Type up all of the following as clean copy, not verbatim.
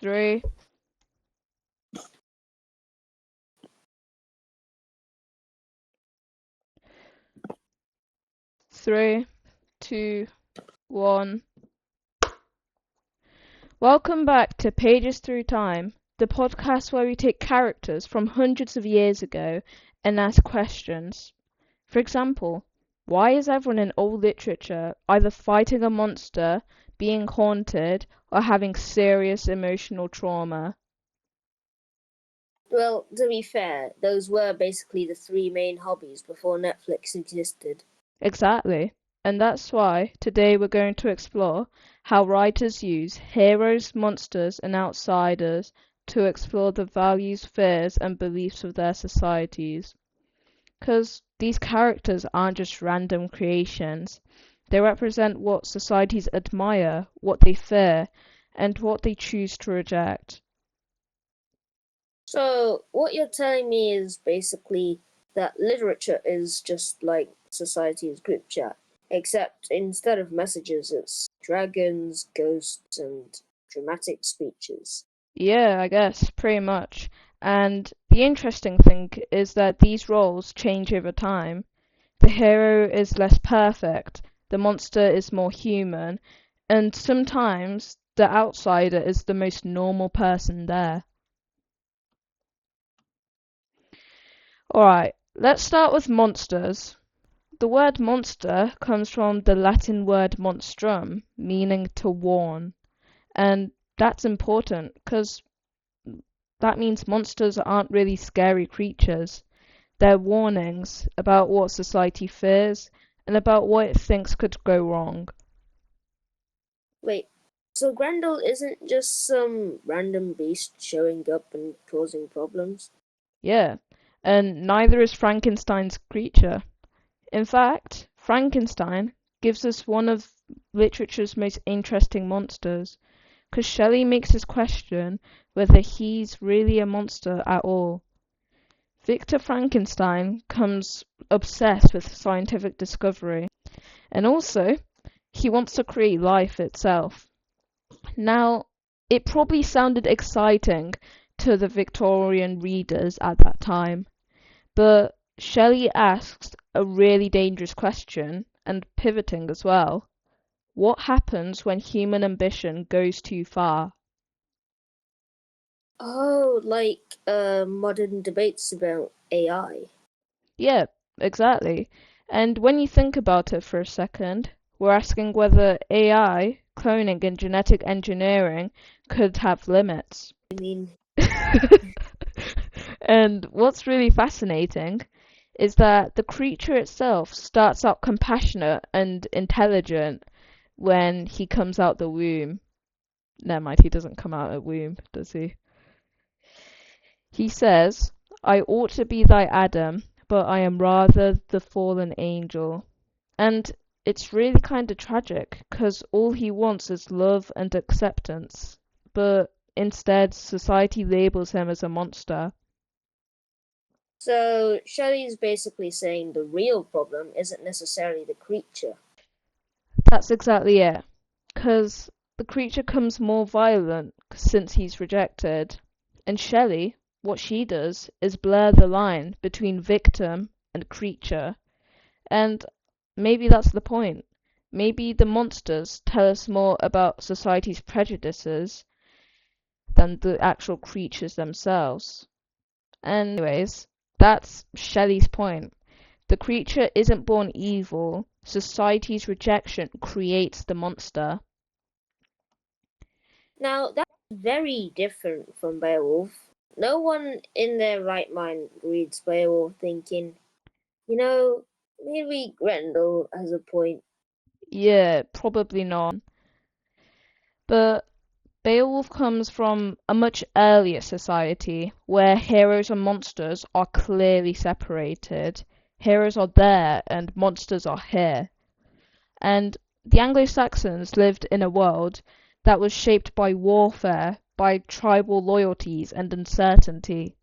Three, three, two, one. Welcome back to Pages Through Time, the podcast where we take characters from hundreds of years ago and ask questions. For example, why is everyone in old literature either fighting a monster, being haunted, or having serious emotional trauma? Well, to be fair, those were basically the three main hobbies before Netflix existed. Exactly. And that's why today we're going to explore how writers use heroes, monsters, and outsiders to explore the values, fears, and beliefs of their societies. Because these characters aren't just random creations, they represent what societies admire, what they fear, and what they choose to reject. So, what you're telling me is basically that literature is just like society's group chat, except instead of messages, it's dragons, ghosts, and dramatic speeches. Yeah, I guess, pretty much. And the interesting thing is that these roles change over time. The hero is less perfect, the monster is more human, and sometimes the outsider is the most normal person there. Alright, let's start with monsters. The word monster comes from the Latin word monstrum, meaning to warn. And that's important because that means monsters aren't really scary creatures. They're warnings about what society fears and about what it thinks could go wrong. Wait, so Grendel isn't just some random beast showing up and causing problems? Yeah, and neither is Frankenstein's creature. In fact, Frankenstein gives us one of literature's most interesting monsters, because Shelley makes us question whether he's really a monster at all. Victor Frankenstein comes obsessed with scientific discovery, and also he wants to create life itself. Now, it probably sounded exciting to the Victorian readers at that time, but Shelley asks a really dangerous question, and pivoting as well. What happens when human ambition goes too far? Oh, like modern debates about AI. Yeah, exactly. And when you think about it for a second, we're asking whether AI, cloning, and genetic engineering could have limits. I mean, And what's really fascinating is that the creature itself starts out compassionate and intelligent when he comes out the womb. Never mind, he doesn't come out of womb, does he? He says, I ought to be thy Adam, but I am rather the fallen angel. And it's really kind of tragic, because all he wants is love and acceptance. But instead, society labels him as a monster. so Shelley's basically saying the real problem isn't necessarily the creature. That's exactly it. Because the creature comes more violent since he's rejected. And Shelley, what she does is blur the line between victim and creature. And maybe that's the point. Maybe the monsters tell us more about society's prejudices than the actual creatures themselves. Anyways, that's Shelley's point. The creature isn't born evil. Society's rejection creates the monster. Now, that's very different from Beowulf. No one in their right mind reads Beowulf thinking, you know, maybe Grendel has a point. Yeah, probably not. But Beowulf comes from a much earlier society where heroes and monsters are clearly separated. Heroes are there and monsters are here. And the Anglo-Saxons lived in a world that was shaped by warfare, by tribal loyalties and uncertainty.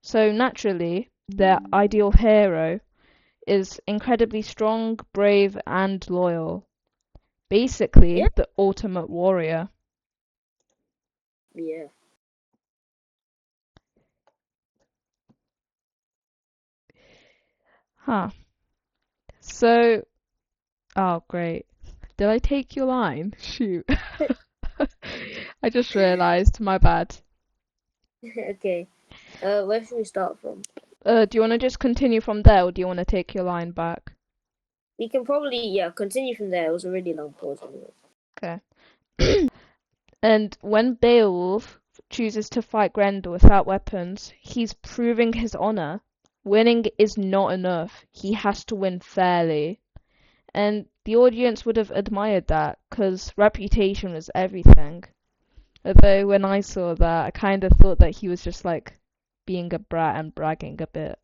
So naturally, their ideal hero is incredibly strong, brave, and loyal. Yeah, Basically, the ultimate warrior. yeah. Huh. So, oh, great. Did I take your line? Shoot. I just realized, my bad. Okay. Where should we start from? Do you want to just continue from there, or do you want to take your line back? We can probably, yeah, continue from there. It was a really long pause anyway. Okay. And when Beowulf chooses to fight Grendel without weapons, he's proving his honor. Winning is not enough. He has to win fairly. And the audience would have admired that, because reputation was everything. Although when I saw that, I kind of thought that he was just like being a brat and bragging a bit.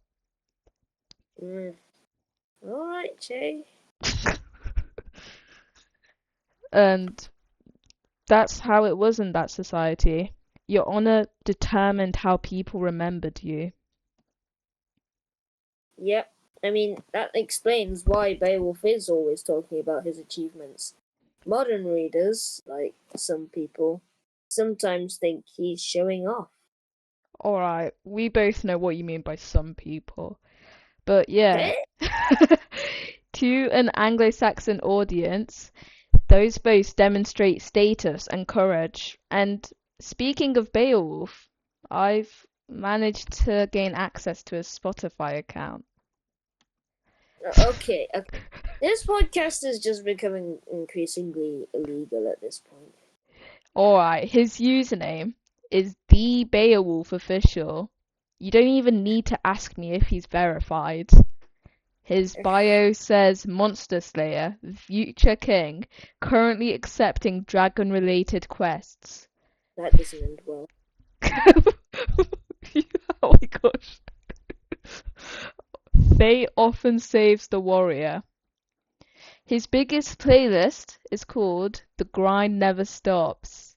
Mm. All right, Jay. And that's how it was in that society. Your honor determined how people remembered you. Yep. I mean, that explains why Beowulf is always talking about his achievements. Modern readers, like some people, sometimes think he's showing off. Alright, we both know what you mean by some people. But yeah, Eh? to an Anglo-Saxon audience, those boasts demonstrate status and courage. And speaking of Beowulf, I've managed to gain access to his Spotify account. Okay, okay. This podcast is just becoming increasingly illegal at this point. Alright, his username is the Beowulf official. You don't even need to ask me if he's verified. His bio says Monster Slayer, future king, currently accepting dragon-related quests. That doesn't end well. Oh my gosh. Fate often saves the warrior. His biggest playlist is called The Grind Never Stops.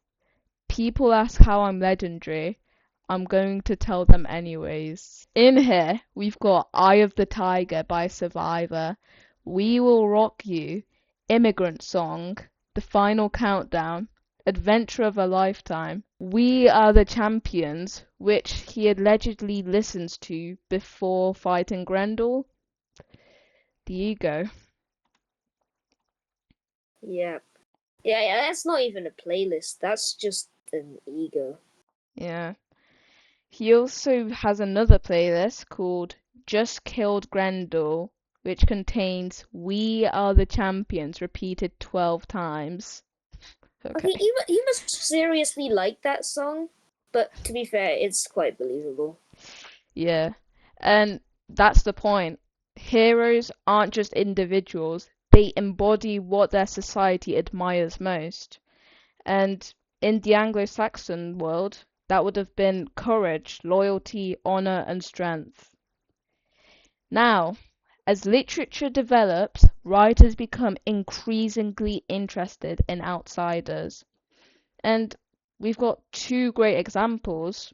People ask how I'm legendary. I'm going to tell them anyways. In here, we've got Eye of the Tiger by Survivor, We Will Rock You, Immigrant Song, The Final Countdown, Adventure of a Lifetime, We Are the Champions, which he allegedly listens to before fighting Grendel. The ego. Yeah. Yeah, that's not even a playlist. That's just an ego. Yeah. He also has another playlist called Just Killed Grendel, which contains We Are the Champions repeated 12 times. Okay, Okay. you must seriously like that song, but to be fair, it's quite believable. Yeah. And that's the point. Heroes aren't just individuals, they embody what their society admires most. And in the Anglo-Saxon world, that would have been courage, loyalty, honor, and strength. Now, as literature develops, writers become increasingly interested in outsiders. And we've got two great examples.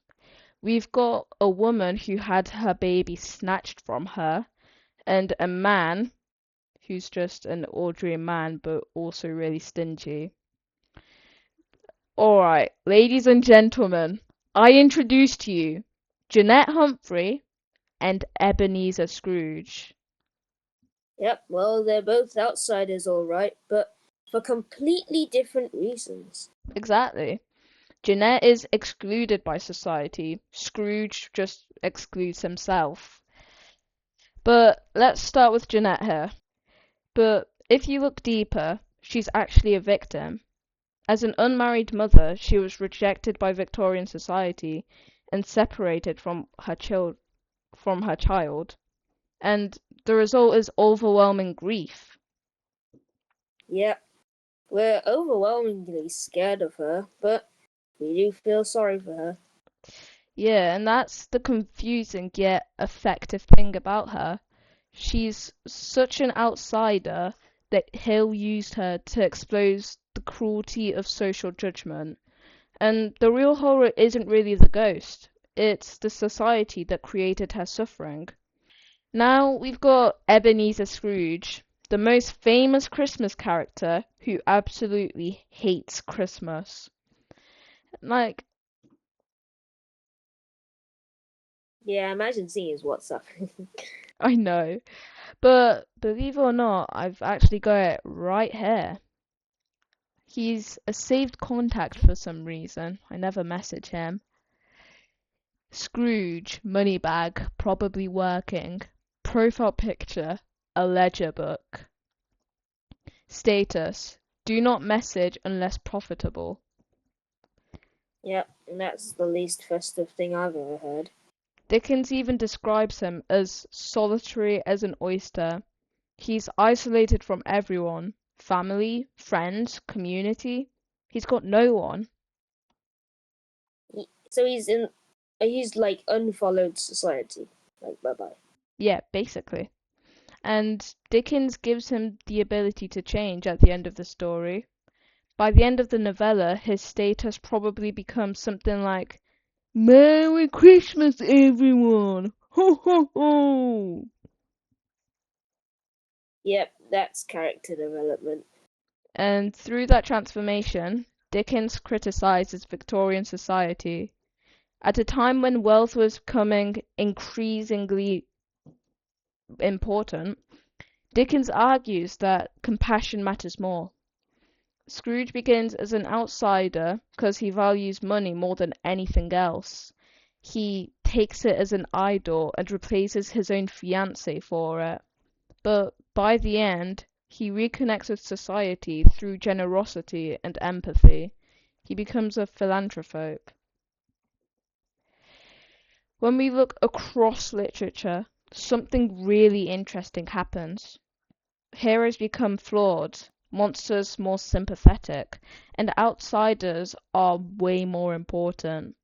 We've got a woman who had her baby snatched from her, and a man who's just an ordinary man but also really stingy. Alright, ladies and gentlemen, I introduce to you Jeanette Humphrey and Ebenezer Scrooge. Yep, well, they're both outsiders, alright, but for completely different reasons. Exactly. Jeanette is excluded by society. Scrooge just excludes himself. But let's start with Jeanette here. But if you look deeper, she's actually a victim. As an unmarried mother, she was rejected by Victorian society and separated from her child. And the result is overwhelming grief. Yep, we're overwhelmingly scared of her, but we do feel sorry for her. Yeah, and that's the confusing yet effective thing about her. She's such an outsider that Hill used her to expose the cruelty of social judgment. And the real horror isn't really the ghost, it's the society that created her suffering. Now we've got Ebenezer Scrooge, the most famous Christmas character who absolutely hates Christmas. Like, Yeah, imagine seeing his WhatsApp. I know. But believe it or not, I've actually got it right here. He's a saved contact for some reason. I never message him. Scrooge, money bag, probably working. Profile picture, a ledger book. Status, do not message unless profitable. Yep, and that's the least festive thing I've ever heard. Dickens even describes him as solitary as an oyster. He's isolated from everyone. Family, friends, community. He's got no one. So he's like unfollowed society. Like, bye bye. Yeah, basically. And Dickens gives him the ability to change at the end of the story. By the end of the novella, his status probably becomes something like, Merry Christmas, everyone! Ho ho ho! Yep, that's character development. And through that transformation, Dickens criticizes Victorian society. At a time when wealth was becoming increasingly important, Dickens argues that compassion matters more. Scrooge begins as an outsider because he values money more than anything else. He takes it as an idol and replaces his own fiancée for it. But by the end, he reconnects with society through generosity and empathy. He becomes a philanthrope. When we look across literature, something really interesting happens. Heroes become flawed, monsters more sympathetic, and outsiders are way more important.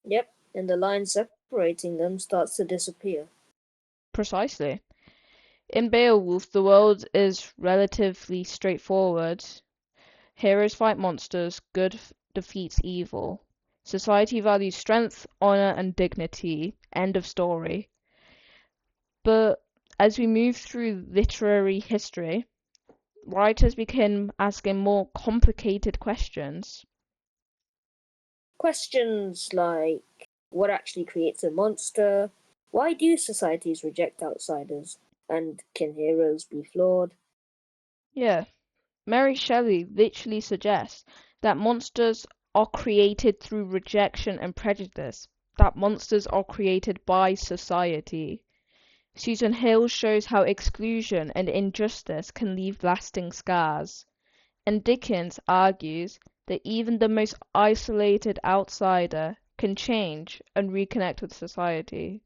Yep, and the line separating them starts to disappear. Precisely. In Beowulf, the world is relatively straightforward. Heroes fight monsters, good defeats evil. Society values strength, honor, and dignity. End of story. But as we move through literary history, writers begin asking more complicated questions. Questions like what actually creates a monster? Why do societies reject outsiders? And can heroes be flawed? Yeah, Mary Shelley literally suggests that monsters are created through rejection and prejudice, that monsters are created by society. Susan Hill shows how exclusion and injustice can leave lasting scars. And Dickens argues that even the most isolated outsider can change and reconnect with society.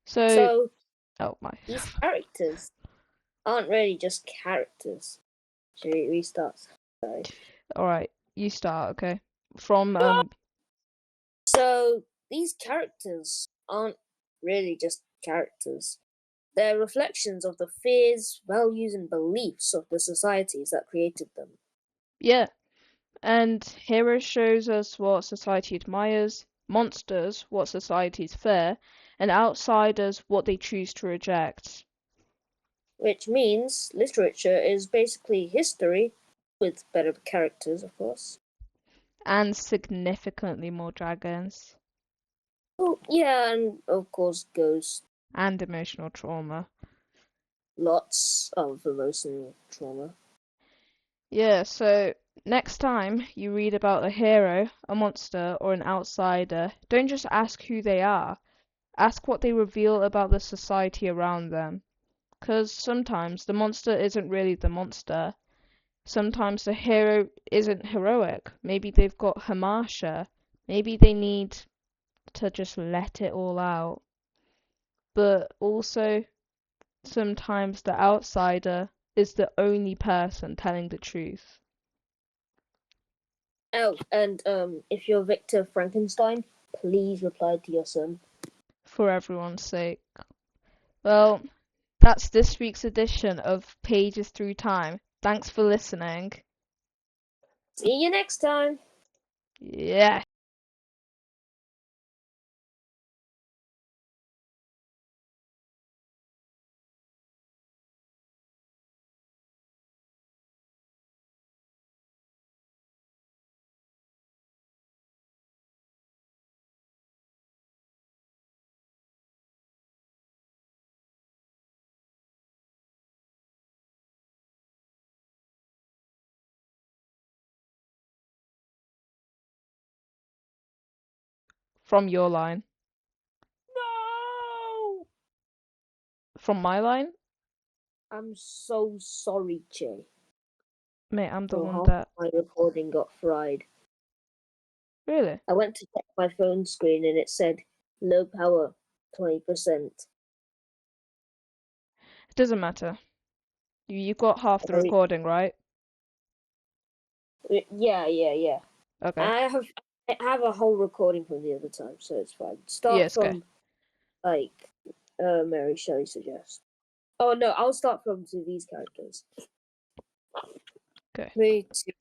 So, So oh my. these characters aren't really just characters. Should we restart? Sorry. Alright, you start, okay? From, So these characters aren't really just characters. They're reflections of the fears, values, and beliefs of the societies that created them. yeah. And Hero shows us what society admires, monsters what societies fear, and outsiders what they choose to reject. Which means literature is basically history, with better characters, of course. And significantly more dragons. Oh, yeah, and of course, ghosts. And emotional trauma. Lots of emotional trauma. Yeah, so next time you read about a hero, a monster, or an outsider, don't just ask who they are. Ask what they reveal about the society around them. 'Cause sometimes the monster isn't really the monster. Sometimes the hero isn't heroic. Maybe they've got hamasha. Maybe they need to just let it all out. But also, sometimes the outsider is the only person telling the truth. Oh, and if you're Victor Frankenstein, please reply to your son. For everyone's sake. Well, that's this week's edition of Pages Through Time. Thanks for listening. See you next time. Yeah. From your line. No! From my line? I'm so sorry, Jay. Mate, I'm the Oh, one half that... my recording got fried. Really? I went to check my phone screen and it said low power, 20%. It doesn't matter. You got half the Right. recording, right? Yeah. Okay. I have a whole recording from the other time, so it's fine. Start Yes, okay. from like Mary Shelley suggests. Oh no, I'll start from these characters. Okay. 3, 2,